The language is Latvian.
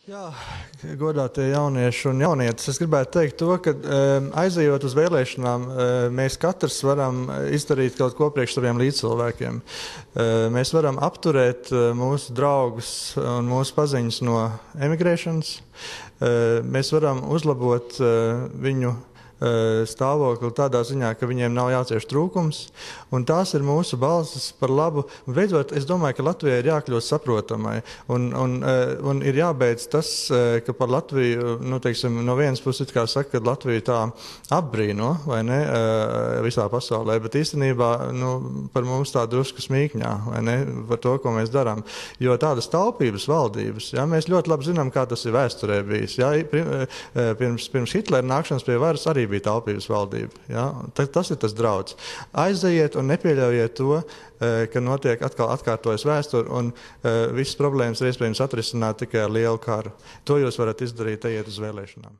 Jā, godātie jaunieši un jaunietes, es gribētu teikt to, ka aizejot uz vēlēšanām, mēs katrs varam izdarīt kaut ko priekš saviem līdzcilvēkiem. Mēs varam apturēt mūsu draugus un mūsu paziņas no emigrēšanas. Mēs varam uzlabot viņu stāvokli tādā ziņā, ka viņiem nav jācieš trūkums, un tās ir mūsu balsis par labu. Un beidzot, es domāju, ka Latvijai ir jākļūst saprotamai, un ir jābeidz tas, ka par Latviju, teiksim, no vienas puses kā saka, ka Latviju tā apbrīno, vai ne, visā pasaulē, bet īstenībā, par mums tā drusku smīkņā, vai ne, par to, ko mēs darām. Jo tādas taupības valdības, mēs ļoti labi zinām, kā tas ir vēsturē bijis. Pirms Hitlera nākšanas pie varas arī bija taupības valdība. Tas ir tas draudz. Aizejiet un nepieļaujiet to, ka notiek atkal atkārtojas vēsture un visas problēmas ir iespējams atrisināt tikai ar lielu karu. To jūs varat izdarīt, ejiet uz vēlēšanām.